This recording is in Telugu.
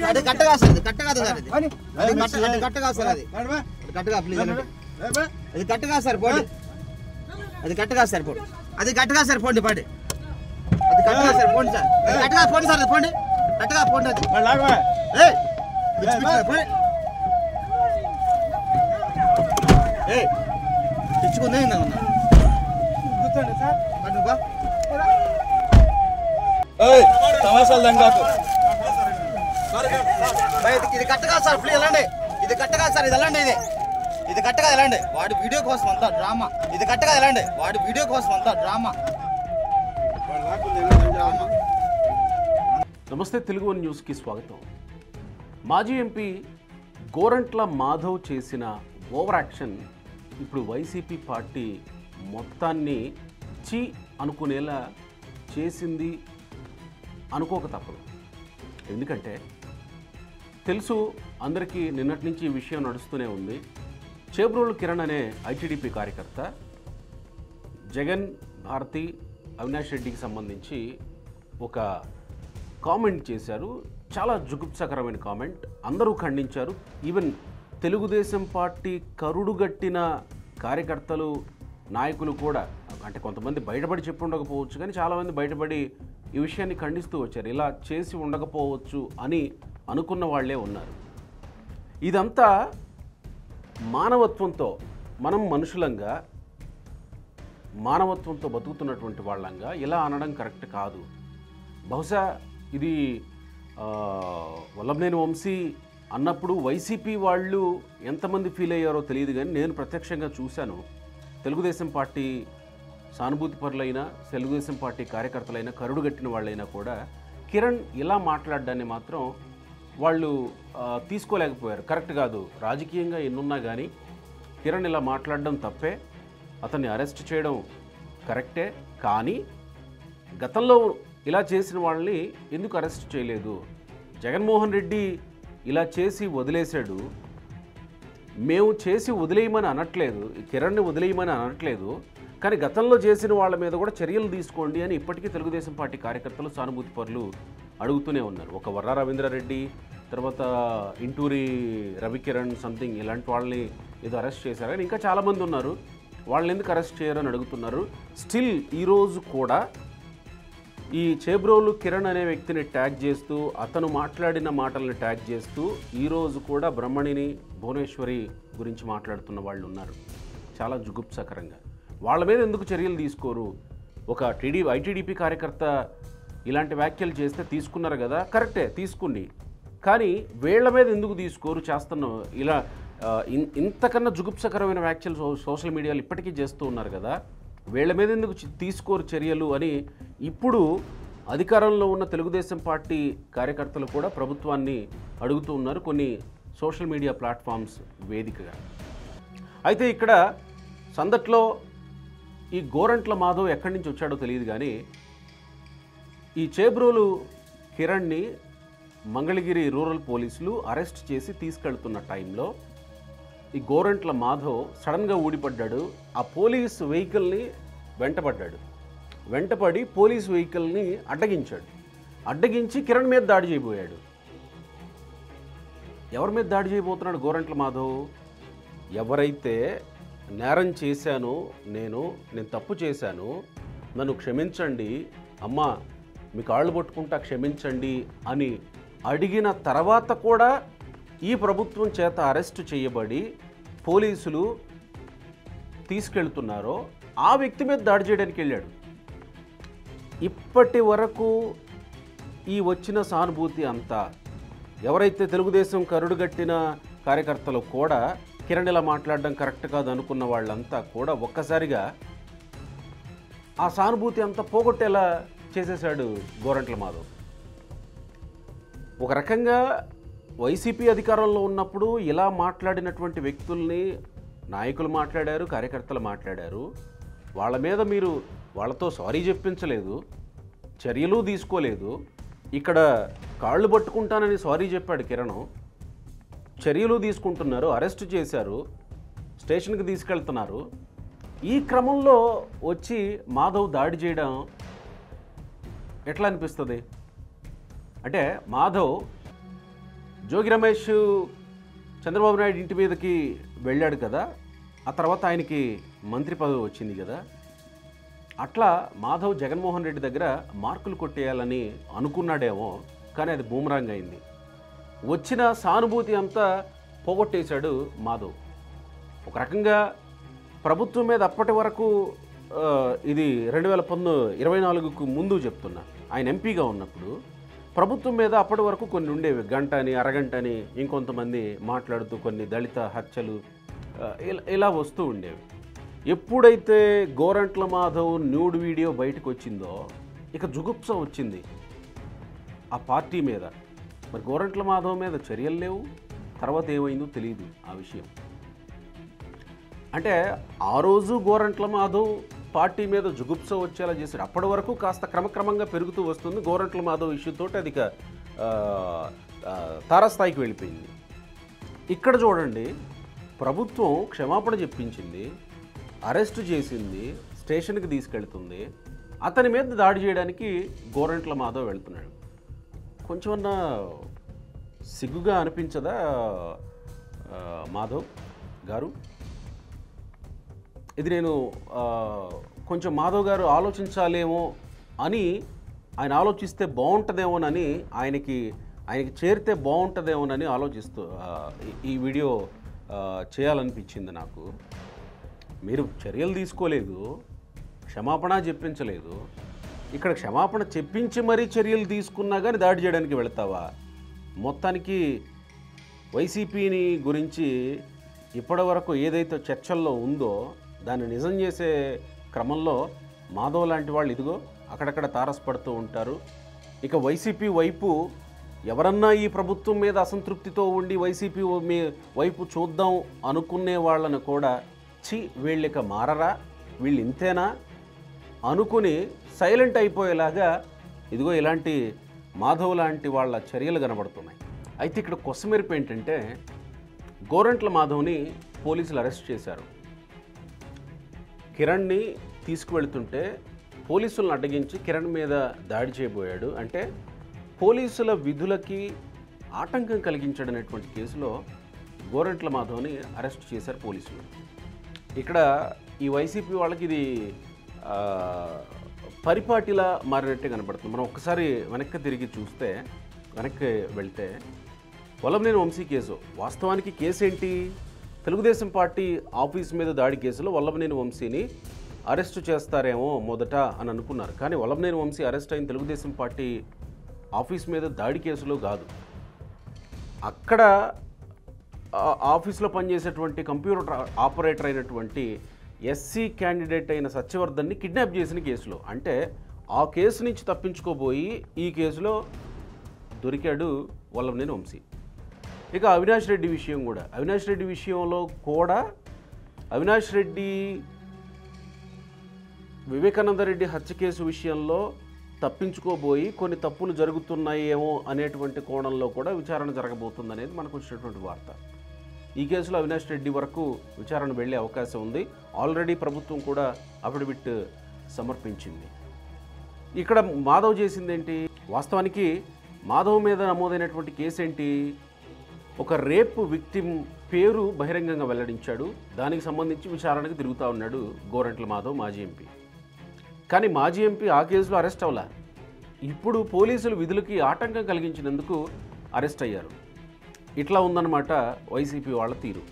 అది కట్టగా సార్, అది కట్ట కాదు సార్, అది కట్టగా సార్, అది కట్టగా ప్లీజ్ అనండి. అది కట్టగా సార్ పోండి, అది కట్టగా సార్ పోండి, అది కట్టగా సార్ పోండి పాడి, అది కట్టగా సార్ పోండి సార్, అది కట్టగా పోండి సార్, అది పోండి కట్టగా పోండి, అది పిచ్చుకుందే ఇది కట్టగా సార్ ప్లీజ్ వెళ్ళండి, ఇది కట్టగా సార్, ఇది వెళ్ళండి, ఇది కట్టగా వెళ్ళండి, వాడి వీడియో కోసం అంతా డ్రామా, ఇది కట్టగా వెళ్ళండి, వాడి వీడియో కోసం అంతా డ్రామా. నమస్తే, తెలుగు న్యూస్కి స్వాగతం. మాజీ ఎంపీ గోరంట్ల మాధవ్ చేసిన ఓవర్ యాక్షన్ ఇప్పుడు వైసీపీ పార్టీ మొత్తాన్ని చీ అనుకునేలా చేసింది అనుకోక తప్పదు. ఎందుకంటే తెలుసు అందరికీ, నిన్నటి నుంచి ఈ విషయం నడుస్తూనే ఉంది. చేబ్రోలు కిరణ్ అనే ఐటీడీపీ కార్యకర్త జగన్, భారతి, అవినాష్ రెడ్డికి సంబంధించి ఒక కామెంట్ చేశారు. చాలా జుగుప్సకరమైన కామెంట్, అందరూ ఖండించారు. ఈవెన్ తెలుగుదేశం పార్టీ కరుడుగట్టిన కార్యకర్తలు, నాయకులు కూడా, అంటే కొంతమంది బయటపడి చెప్పి ఉండకపోవచ్చు, కానీ చాలామంది బయటపడి ఈ విషయాన్ని ఖండిస్తూ వచ్చారు. ఇలా చేసి ఉండకపోవచ్చు అని అనుకున్న వాళ్ళే ఉన్నారు. ఇదంతా మానవత్వంతో, మనం మనుషులంగా మానవత్వంతో బతుకుతున్నటువంటి వాళ్ళంగా ఇలా అనడం కరెక్ట్ కాదు. బహుశా ఇది వల్లభనేని వంశీ అన్నప్పుడు వైసీపీ వాళ్ళు ఎంతమంది ఫీల్ అయ్యారో తెలియదు, కానీ నేను ప్రత్యక్షంగా చూశాను. తెలుగుదేశం పార్టీ సానుభూతి పరులైనా, తెలుగుదేశం పార్టీ కార్యకర్తలైనా, కరుడుగట్టిన వాళ్ళైనా కూడా కిరణ్ ఇలా మాట్లాడడాన్ని మాత్రం వాళ్ళు తీసుకోలేకపోయారు. కరెక్ట్ కాదు, రాజకీయంగా ఎన్నున్నా కానీ కిరణ్ ఇలా మాట్లాడడం తప్పే, అతన్ని అరెస్ట్ చేయడం కరెక్టే. కానీ గతంలో ఇలా చేసిన వాళ్ళని ఎందుకు అరెస్ట్ చేయలేదు? జగన్మోహన్ రెడ్డి ఇలా చేసి వదిలేశాడు, మేము చేసి వదిలేయమని అనట్లేదు, కిరణ్ని వదిలేయమని అనట్లేదు, కానీ గతంలో చేసిన వాళ్ళ మీద కూడా చర్యలు తీసుకోండి అని ఇప్పటికీ తెలుగుదేశం పార్టీ కార్యకర్తలు, సానుభూతి పరులు అడుగుతూనే ఉన్నారు. ఒక వర్రా రవీంద్రారెడ్డి, తర్వాత ఇంటూరి రవికిరణ్ సంథింగ్, ఇలాంటి వాళ్ళని ఏదో అరెస్ట్ చేశారు, కానీ ఇంకా చాలామంది ఉన్నారు, వాళ్ళని ఎందుకు అరెస్ట్ చేయరని అడుగుతున్నారు. స్టిల్ ఈరోజు కూడా ఈ చేబ్రోలు కిరణ్ అనే వ్యక్తిని ట్యాగ్ చేస్తూ, అతను మాట్లాడిన మాటల్ని ట్యాగ్ చేస్తూ ఈరోజు కూడా బ్రహ్మణిని, భువనేశ్వరి గురించి మాట్లాడుతున్న వాళ్ళు ఉన్నారు. చాలా జుగుప్సకరంగా. వాళ్ళ మీద ఎందుకు చర్యలు తీసుకోరు? ఒక ఐటీడీపీ కార్యకర్త ఇలాంటి వ్యాఖ్యలు చేస్తే తీసుకున్నారు కదా, కరెక్టే తీసుకుని, కానీ వీళ్ళ మీద ఎందుకు తీసుకోరు? చేస్తున్నాం ఇలా ఇంతకన్నా జుగుప్సకరమైన వ్యాఖ్యలు సోషల్ మీడియాలో ఇప్పటికీ చేస్తూ ఉన్నారు కదా, వీళ్ళ మీద ఎందుకు తీసుకోరు చర్యలు అని ఇప్పుడు అధికారంలో ఉన్న తెలుగుదేశం పార్టీ కార్యకర్తలు కూడా ప్రభుత్వాన్ని అడుగుతూ ఉన్నారు, కొన్ని సోషల్ మీడియా ప్లాట్ఫామ్స్ వేదికగా. అయితే ఇక్కడ సందట్లో ఈ గోరంట్ల మాధవ్ ఎక్కడి నుంచి వచ్చాడో తెలియదు, కానీ ఈ చేబ్రోలు కిరణ్ని మంగళగిరి రూరల్ పోలీసులు అరెస్ట్ చేసి తీసుకెళ్తున్న టైంలో ఈ గోరంట్ల మాధవ్ సడన్గా ఊడిపడ్డాడు. ఆ పోలీస్ వెహికల్ని వెంటపడి పోలీస్ వెహికల్ని అడ్డగించి కిరణ్ మీద దాడి చేయబోయాడు. ఎవరి మీద దాడి చేయబోతున్నాడు గోరంట్ల మాధవ్? ఎవరైతే నేరం చేశానో, నేను తప్పు చేశాను, నన్ను క్షమించండి అమ్మా, మీ కాళ్ళు పట్టుకుంటా క్షమించండి అని అడిగిన తర్వాత కూడా ఈ ప్రభుత్వం చేత అరెస్టు చేయబడి పోలీసులు తీసుకెళ్తున్నారో ఆ వ్యక్తి మీద దాడి చేయడానికి వెళ్ళాడు. ఇప్పటి వరకు ఈ వచ్చిన సానుభూతి అంతా, ఎవరైతే తెలుగుదేశం కరుడుగట్టిన కార్యకర్తలు కూడా కిరణ్ ఇలా మాట్లాడడం కరెక్ట్ కాదు అనుకున్న వాళ్ళంతా కూడా ఒక్కసారిగా ఆ సానుభూతి అంతా పోగొట్టేలా చేసేశాడు గోరంట్ల మాధవ్. ఒక రకంగా వైసీపీ అధికారంలో ఉన్నప్పుడు ఇలా మాట్లాడినటువంటి వ్యక్తుల్ని నాయకులు మాట్లాడారు, కార్యకర్తలు మాట్లాడారు, వాళ్ళ మీద మీరు వాళ్ళతో సారీ చెప్పించలేదు, చర్యలు తీసుకోలేదు. ఇక్కడ కాళ్ళు పట్టుకుంటానని సారీ చెప్పాడు కిరణ్, చర్యలు తీసుకుంటున్నారు, అరెస్ట్ చేశారు, స్టేషన్కి తీసుకెళ్తున్నారు. ఈ క్రమంలో వచ్చి మాధవ్ దాడి చేయడం ఎట్లా అనిపిస్తుంది? అంటే మాధవ్ జోగి రమేష్ చంద్రబాబు నాయుడు ఇంటి మీదకి వెళ్ళాడు కదా, ఆ తర్వాత ఆయనకి మంత్రి పదవి వచ్చింది కదా, అట్లా మాధవ్ జగన్మోహన్ రెడ్డి దగ్గర మార్కులు కొట్టేయాలని అనుకున్నాడేమో, కానీ అది బూమరాంగ్ అయింది. వచ్చిన సానుభూతి అంతా పోగొట్టేశాడు మాధవ్. ఒక రకంగా ప్రభుత్వం మీద అప్పటి వరకు ఇది 2024కు ముందు చెప్తున్నా, ఆయన ఎంపీగా ఉన్నప్పుడు ప్రభుత్వం మీద అప్పటి వరకు కొన్ని ఉండేవి, గంట అని అరగంట అని ఇంకొంతమంది మాట్లాడుతూ కొన్ని దళిత హత్యలు ఇలా వస్తూ ఉండేవి. ఎప్పుడైతే గోరంట్ల మాధవ్ న్యూడ్ వీడియో బయటకు వచ్చిందో ఇక జుగుప్స వచ్చింది ఆ పార్టీ మీద. మరి గోరంట్ల మాధవ్ మీద చర్యలు లేవు, తర్వాత ఏమైందో తెలియదు ఆ విషయం. అంటే ఆ రోజు గోరంట్ల మాధవ్ పార్టీ మీద జుగుప్స వచ్చేలా చేశాడు. అప్పటి వరకు కాస్త క్రమక్రమంగా పెరుగుతూ వస్తుంది. గోరంట్ల మాధవ్ ఇష్యూతో అది తారాస్థాయికి వెళ్ళిపోయింది. ఇక్కడ చూడండి, ప్రభుత్వం క్షమాపణ చెప్పించింది, అరెస్టు చేసింది, స్టేషన్కి తీసుకెళ్తుంది, అతని మీద దాడి చేయడానికి గోరంట్ల మాధవ్ వెళ్తున్నాడు. కొంచెమన్నా సిగ్గుగా అనిపించదా మాధవ్ గారు? ఇది నేను కొంచెం మాధవ్ గారు ఆలోచించాలేమో అని, ఆయన ఆలోచిస్తే బాగుంటుందేమోనని, ఆయనకి చేరితే బాగుంటుందేమోనని ఆలోచిస్తూ ఈ వీడియో చేయాలనిపించింది నాకు. మీరు చర్యలు తీసుకోలేదు, క్షమాపణ చెప్పించలేదు. ఇక్కడ క్షమాపణ చెప్పించి మరీ చర్యలు తీసుకున్నా కానీ దాడి చేయడానికి వెళతావా? మొత్తానికి వైసీపీని గురించి ఇప్పటి వరకు ఏదైతే చర్చల్లో ఉందో దాన్ని నిజం చేసే క్రమంలో మాధవ్ లాంటి వాళ్ళు ఇదిగో అక్కడక్కడ తారసపడుతూ ఉంటారు. ఇక వైసీపీ వైపు ఎవరన్నా ఈ ప్రభుత్వం మీద అసంతృప్తితో ఉండి వైసీపీ వైపు చూద్దాం అనుకునే వాళ్ళను కూడా వీళ్ళిక మారరా, వీళ్ళు ఇంతేనా అనుకుని సైలెంట్ అయిపోయేలాగా ఇదిగో ఇలాంటి మాధవ్ లాంటి వాళ్ళ చర్యలు కనబడుతున్నాయి. అయితే ఇక్కడ కొసమెరుపు ఏంటంటే, గోరంట్ల మాధవ్ని పోలీసులు అరెస్ట్ చేశారు. కిరణ్ని తీసుకువెళ్తుంటే పోలీసులను అడ్డగించి కిరణ్ మీద దాడి చేయబోయాడు. అంటే పోలీసుల విధులకి ఆటంకం కలిగించాడనేటువంటి కేసులో గోరంట్ల మాధవ్ని అరెస్ట్ చేశారు పోలీసులు. ఇక్కడ ఈ వైసీపీ వాళ్ళకి ఇది పరిపాటిలా మారినట్టే కనబడుతుంది. మనం ఒక్కసారి వెనక్కి తిరిగి చూస్తే, వెనక్కి వెళ్తే వల్లభనేని వంశీ కేసు, వాస్తవానికి కేసు ఏంటి? తెలుగుదేశం పార్టీ ఆఫీస్ మీద దాడి కేసులో వల్లభనేని వంశీని అరెస్టు చేస్తారేమో మొదట అని అనుకున్నారు. కానీ వల్లభనేని వంశీ అరెస్ట్ అయిన తెలుగుదేశం పార్టీ ఆఫీస్ మీద దాడి కేసులో కాదు, అక్కడ ఆఫీస్లో పనిచేసేటువంటి కంప్యూటర్ ఆపరేటర్ అయినటువంటి ఎస్సీ క్యాండిడేట్ అయిన సత్యవర్ధన్ని కిడ్నాప్ చేసిన కేసులో. అంటే ఆ కేసు నుంచి తప్పించుకోబోయి ఈ కేసులో దొరికాడు వల్లభనేని వంశీ. ఇక అవినాష్ రెడ్డి విషయం కూడా, అవినాష్ రెడ్డి విషయంలో కూడా అవినాష్ రెడ్డి వివేకానంద రెడ్డి హత్య కేసు విషయంలో తప్పించుకోబోయి కొన్ని తప్పులు జరుగుతున్నాయేమో అనేటువంటి కోణంలో కూడా విచారణ జరగబోతుందనేది మనకు వచ్చినటువంటి వార్త. ఈ కేసులో అవినాష్ రెడ్డి వరకు విచారణ వెళ్ళే అవకాశం ఉంది. ఆల్రెడీ ప్రభుత్వం కూడా అఫిడవిట్ సమర్పించింది. ఇక్కడ మాధవ్ చేసింది ఏంటి? వాస్తవానికి మాధవ్ మీద నమోదైనటువంటి కేసు ఏంటి? ఒక రేప్ విక్టిమ్ పేరు బహిరంగంగా వెల్లడించాడు. దానికి సంబంధించి విచారణకు తిరుగుతూ ఉన్నాడు గోరంట్ల మాధవ్, మాజీ ఎంపీ. కానీ మాజీ ఎంపీ ఆ కేసులో అరెస్ట్ అవ్వలా. ఇప్పుడు పోలీసులు విధులకి ఆటంకం కలిగించినందుకు అరెస్ట్ అయ్యారు. ఇట్లా ఉందన్నమాట వైసీపీ వాళ్ళ తీరు.